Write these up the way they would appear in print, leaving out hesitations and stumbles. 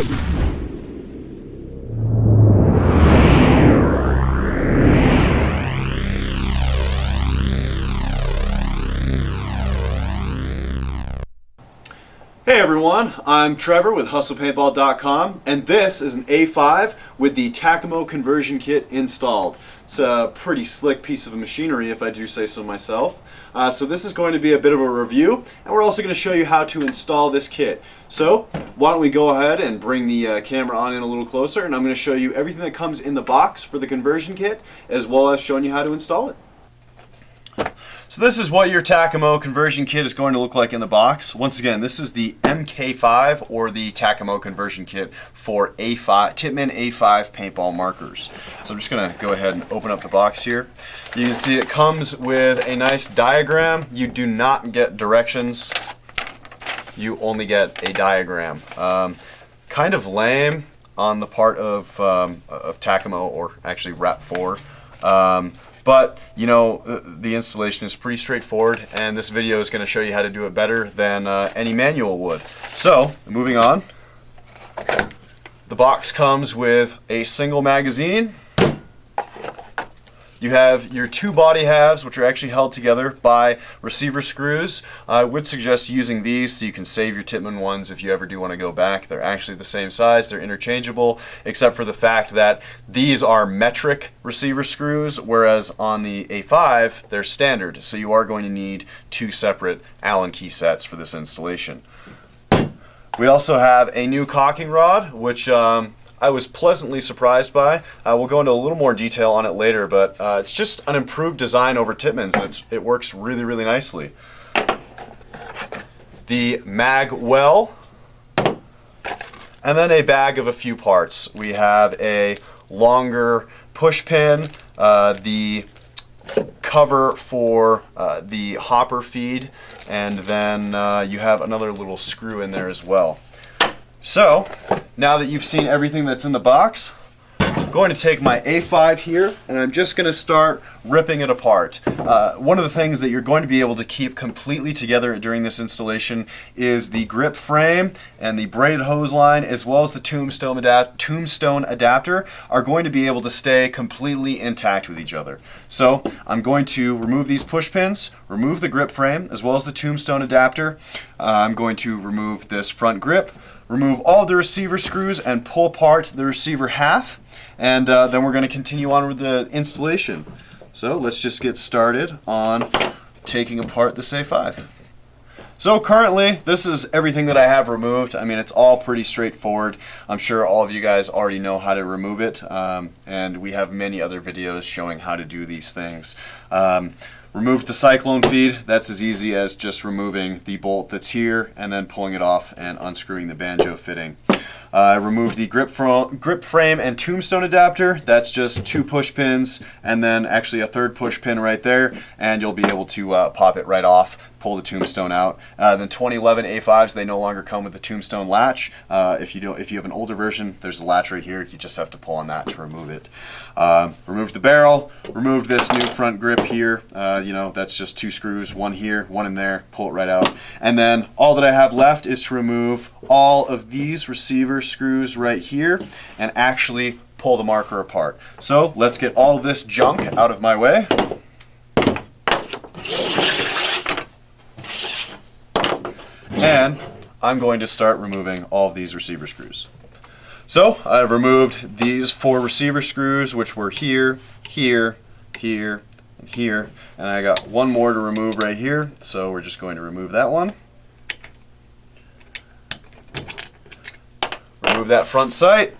Hey everyone, I'm Trevor with HustlePaintball.com, and this is an A5 with the Tacamo conversion kit installed. It's a pretty slick piece of machinery, if I do say so myself. So this is going to be a bit of a review, and we're also going to show you how to install this kit. So why don't we go ahead and bring the camera on in a little closer, and I'm going to show you everything that comes in the box for the conversion kit, as well as showing you how to install it. So this is what your Tacamo conversion kit is going to look like in the box. Once again, this is the MK5 or the Tacamo conversion kit for Tippmann A5 paintball markers. So I'm just going to go ahead and open up the box here. You can see it comes with a nice diagram. You do not get directions. You only get a diagram. Kind of lame on the part of Tacamo, or actually RAP4. But, you know, the installation is pretty straightforward, and this video is going to show you how to do it better than any manual would. So, moving on. The box comes with a single magazine. You have your two body halves, which are actually held together by receiver screws. I would suggest using these so you can save your Tippmann ones if you ever do want to go back. They're actually the same size, they're interchangeable, except for the fact that these are metric receiver screws, whereas on the A5, they're standard. So you are going to need two separate Allen key sets for this installation. We also have a new caulking rod, which I was pleasantly surprised by. We'll go into a little more detail on it later, but it's just an improved design over Tippmann's, and it works really, really nicely. The magwell, and then a bag of a few parts. We have a longer push pin, the cover for the hopper feed, and then you have another little screw in there as well. So, now that you've seen everything that's in the box, I'm going to take my A5 here, and I'm just going to start ripping it apart. One of the things that you're going to be able to keep completely together during this installation is the grip frame and the braided hose line, as well as the tombstone adapter, are going to be able to stay completely intact with each other. So, I'm going to remove these push pins, remove the grip frame, as well as the tombstone adapter. I'm going to remove this front grip, remove all the receiver screws, and pull apart the receiver half, and then we're going to continue on with the installation. So let's just get started on taking apart this A5. So currently, this is everything that I have removed. I mean, it's all pretty straightforward. I'm sure all of you guys already know how to remove it, and we have many other videos showing how to do these things. Removed the cyclone feed. That's as easy as just removing the bolt that's here and then pulling it off and unscrewing the banjo fitting. I removed the grip frame and tombstone adapter. That's just two push pins and then actually a third push pin right there, and you'll be able to pop it right off, pull the tombstone out. The 2011 A5s, they no longer come with the tombstone latch. If you have an older version, there's a latch right here. You just have to pull on that to remove it. Removed the barrel, removed this new front grip here. You know, that's just two screws, one here, one in there, pull it right out. And then all that I have left is to remove all of these receiver screws right here and actually pull the marker apart. So let's get all this junk out of my way. And I'm going to start removing all of these receiver screws. So I've removed these four receiver screws, which were here, here, here, and here. And I got one more to remove right here, so we're just going to remove that one. Remove that front sight.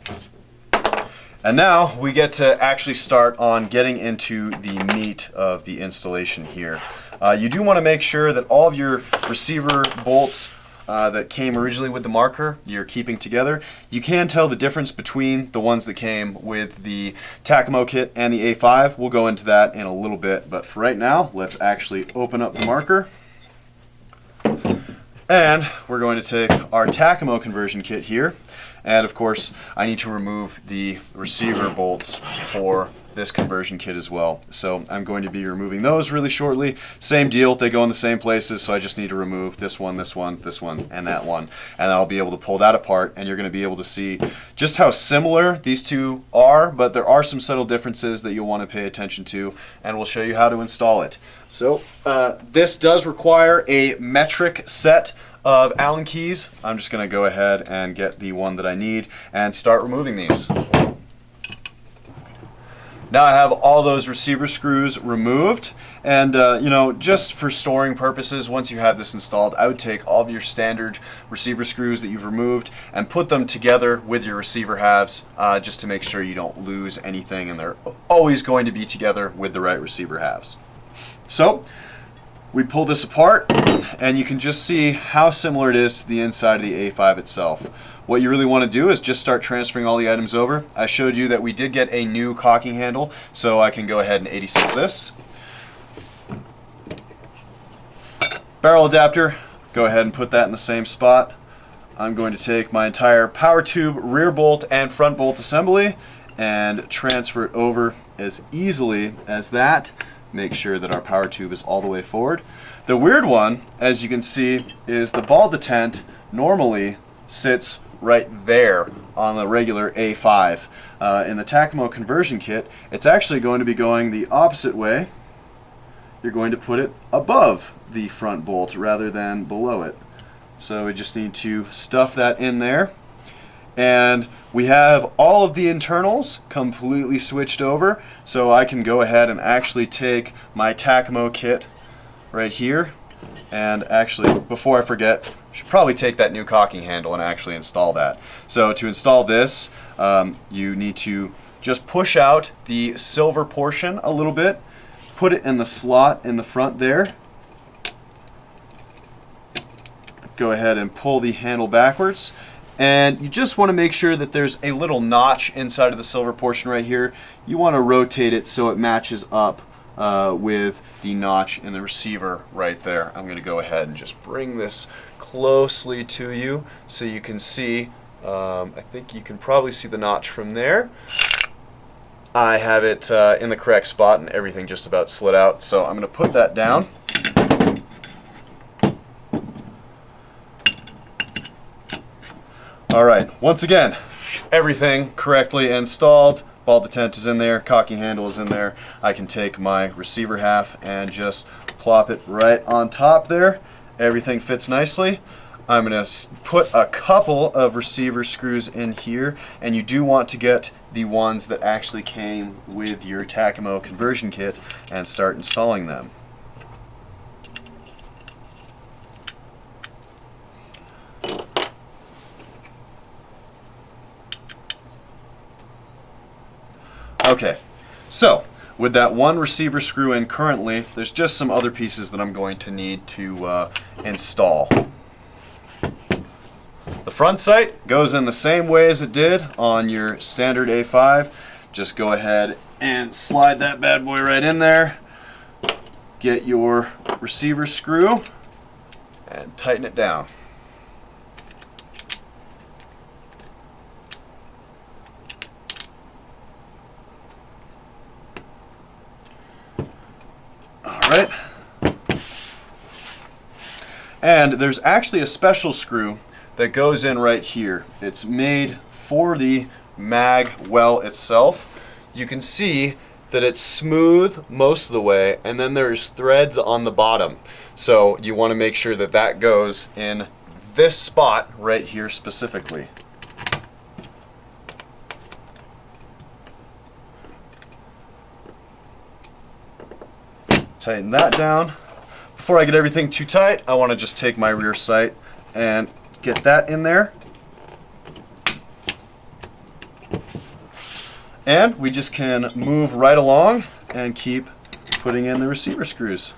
And now we get to actually start on getting into the meat of the installation here. You do want to make sure that all of your receiver bolts that came originally with the marker you're keeping together. You can tell the difference between the ones that came with the Tacamo kit and the A5. We'll go into that in a little bit, but for right now, let's actually open up the marker. And we're going to take our Tacamo conversion kit here. And of course, I need to remove the receiver bolts for this conversion kit as well. So I'm going to be removing those really shortly. Same deal, they go in the same places, so I just need to remove this one, this one, this one, and that one. And I'll be able to pull that apart, and you're going to be able to see just how similar these two are, but there are some subtle differences that you'll want to pay attention to, and we'll show you how to install it. So this does require a metric set of Allen keys. I'm just going to go ahead and get the one that I need and start removing these. Now I have all those receiver screws removed, and you know, just for storing purposes, once you have this installed, I would take all of your standard receiver screws that you've removed and put them together with your receiver halves, just to make sure you don't lose anything, and they're always going to be together with the right receiver halves. So we pull this apart, and you can just see how similar it is to the inside of the A5 itself. What you really want to do is just start transferring all the items over. I showed you that we did get a new cocking handle, so I can go ahead and 86 this. Barrel adapter, go ahead and put that in the same spot. I'm going to take my entire power tube, rear bolt, and front bolt assembly and transfer it over as easily as that. Make sure that our power tube is all the way forward. The weird one, as you can see, is the ball detent normally sits right there on the regular A5. In the Tacamo conversion kit, it's actually going to be going the opposite way. You're going to put it above the front bolt rather than below it. So we just need to stuff that in there. And we have all of the internals completely switched over, so I can go ahead and actually take my Tacamo kit right here, and actually, before I forget, I should probably take that new cocking handle and actually install that. So to install this, you need to just push out the silver portion a little bit, put it in the slot in the front there, go ahead and pull the handle backwards, and you just want to make sure that there's a little notch inside of the silver portion right here. You want to rotate it so it matches up with the notch in the receiver right there. I'm going to go ahead and just bring this closely to you so you can see. I think you can probably see the notch from there. I have it in the correct spot, and everything just about slid out, so I'm going to put that down. Alright, once again, everything correctly installed. Ball detent is in there, cocking handle is in there. I can take my receiver half and just plop it right on top there. Everything fits nicely. I'm going to put a couple of receiver screws in here, and you do want to get the ones that actually came with your Tacamo conversion kit and start installing them. Okay, so with that one receiver screw in currently, there's just some other pieces that I'm going to need to install. The front sight goes in the same way as it did on your standard A5. Just go ahead and slide that bad boy right in there. Get your receiver screw and tighten it down. Alright. And there's actually a special screw that goes in right here. It's made for the magwell itself. You can see that it's smooth most of the way, and then there's threads on the bottom. So you want to make sure that that goes in this spot right here specifically. Tighten that down. Before I get everything too tight, I want to just take my rear sight and get that in there. And we just can move right along and keep putting in the receiver screws.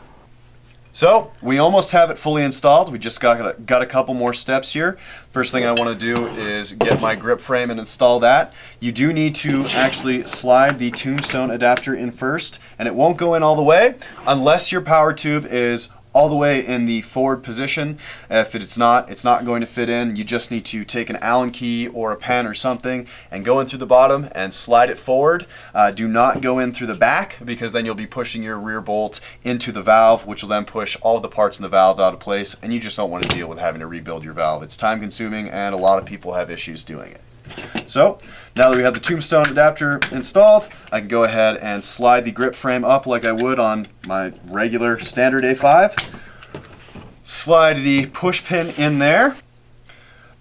So we almost have it fully installed. We just got a couple more steps here. First thing I want to do is get my grip frame and install that. You do need to actually slide the tombstone adapter in first, and it won't go in all the way unless your power tube is all the way in the forward position. If it's not going to fit in. You just need to take an Allen key or a pen or something and go in through the bottom and slide it forward. Do not go in through the back, because then you'll be pushing your rear bolt into the valve, which will then push all of the parts in the valve out of place, and you just don't want to deal with having to rebuild your valve. It's time consuming, and a lot of people have issues doing it. So now that we have the tombstone adapter installed, I can go ahead and slide the grip frame up like I would on my regular standard A5. Slide the push pin in there.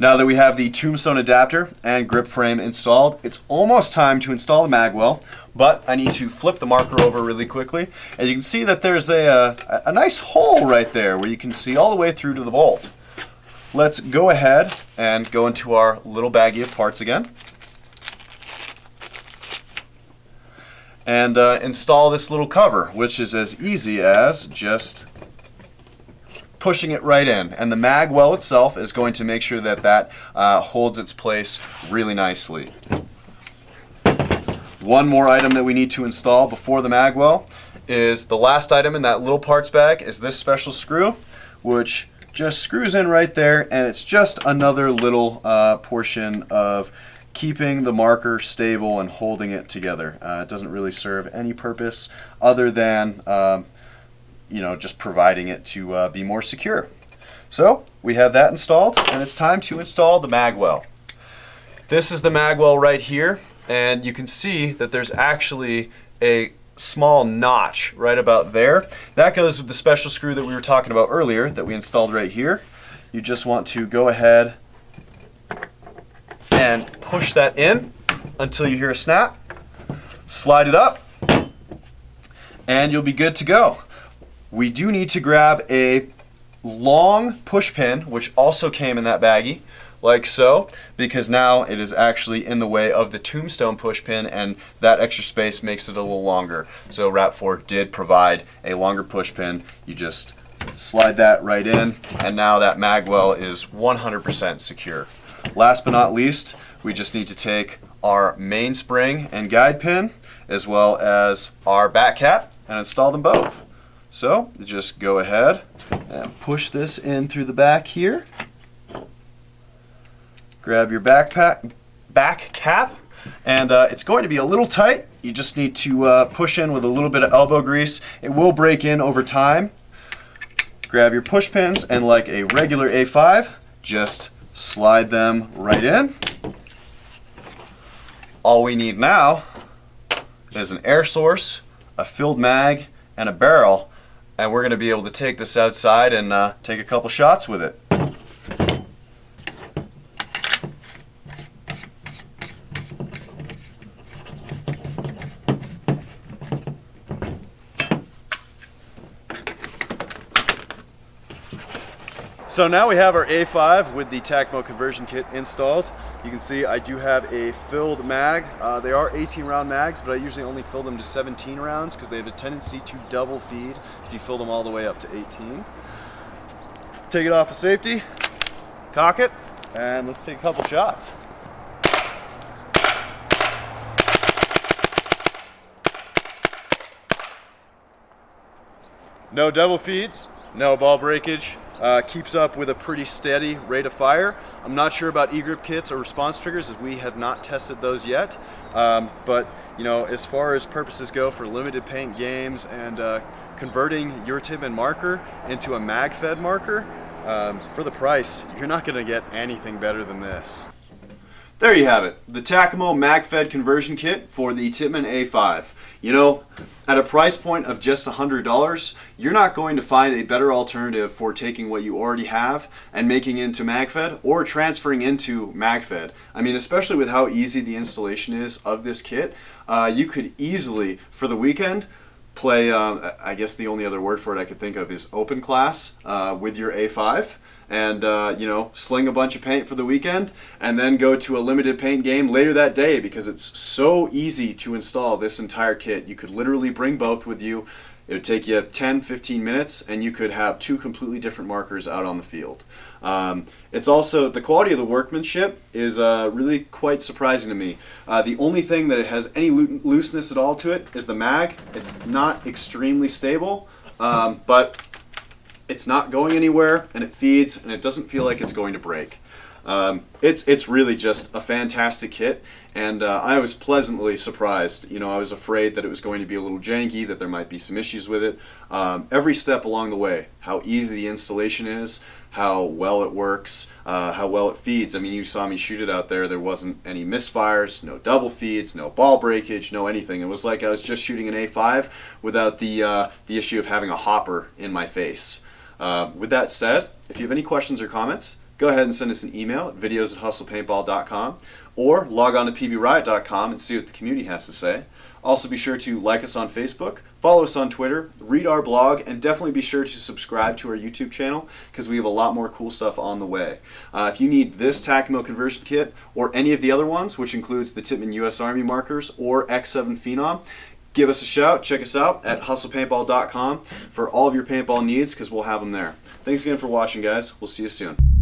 Now that we have the tombstone adapter and grip frame installed, it's almost time to install the magwell, but I need to flip the marker over really quickly. And you can see that there's a nice hole right there where you can see all the way through to the bolt. Let's go ahead and go into our little baggie of parts again and install this little cover, which is as easy as just pushing it right in. And the magwell itself is going to make sure that that holds its place really nicely. One more item that we need to install before the magwell is the last item in that little parts bag is this special screw, which just screws in right there, and it's just another little portion of keeping the marker stable and holding it together. It doesn't really serve any purpose other than just providing it to be more secure. So we have that installed, and it's time to install the magwell. This is the magwell right here, and you can see that there's actually a small notch right about there. That goes with the special screw that we were talking about earlier that we installed right here. You just want to go ahead and push that in until you hear a snap. Slide it up, and you'll be good to go. We do need to grab a long push pin, which also came in that baggie, like so, because now it is actually in the way of the tombstone push pin, and that extra space makes it a little longer. So RAP4 did provide a longer push pin. You just slide that right in, and now that magwell is 100% secure. Last but not least, we just need to take our mainspring and guide pin, as well as our back cap, and install them both. So just go ahead and push this in through the back here. Grab your back cap, and it's going to be a little tight. You just need to push in with a little bit of elbow grease. It will break in over time. Grab your push pins, and like a regular A5, just slide them right in. All we need now is an air source, a filled mag, and a barrel, and we're going to be able to take this outside and take a couple shots with it. So now we have our A5 with the Tacamo conversion kit installed. You can see I do have a filled mag. They are 18 round mags, but I usually only fill them to 17 rounds because they have a tendency to double feed if you fill them all the way up to 18. Take it off of safety, cock it, and let's take a couple shots. No double feeds, no ball breakage. Keeps up with a pretty steady rate of fire. I'm not sure about e-grip kits or response triggers, as we have not tested those yet. But as far as purposes go for limited paint games and converting your Tippmann marker into a mag-fed marker, for the price, you're not going to get anything better than this. There you have it, the Tacamo mag-fed conversion kit for the Tippmann A5. At a price point of just $100, you're not going to find a better alternative for taking what you already have and making into MagFed or transferring into MagFed. I mean, especially with how easy the installation is of this kit, you could easily, for the weekend, play, I guess the only other word for it I could think of is open class with your A5. And sling a bunch of paint for the weekend and then go to a limited paint game later that day, because it's so easy to install this entire kit. You could literally bring both with you. It would take you 10-15 minutes, and you could have two completely different markers out on the field. It's also, the quality of the workmanship is really quite surprising to me. The only thing that it has any looseness at all to it is the mag. It's not extremely stable, but it's not going anywhere, and it feeds, and it doesn't feel like it's going to break. It's really just a fantastic kit, and I was pleasantly surprised. You know, I was afraid that it was going to be a little janky, that there might be some issues with it. Every step along the way, how easy the installation is, how well it works, how well it feeds. I mean, you saw me shoot it out there. There wasn't any misfires, no double feeds, no ball breakage, no anything. It was like I was just shooting an A5 without the issue of having a hopper in my face. With that said, if you have any questions or comments, go ahead and send us an email at videos@hustlepaintball.com or log on to pbriot.com and see what the community has to say. Also be sure to like us on Facebook, follow us on Twitter, read our blog, and definitely be sure to subscribe to our YouTube channel because we have a lot more cool stuff on the way. If you need this Tacamo conversion kit or any of the other ones, which includes the Tippmann US Army markers or X7 Phenom, give us a shout. Check us out at hustlepaintball.com for all of your paintball needs because we'll have them there. Thanks again for watching, guys. We'll see you soon.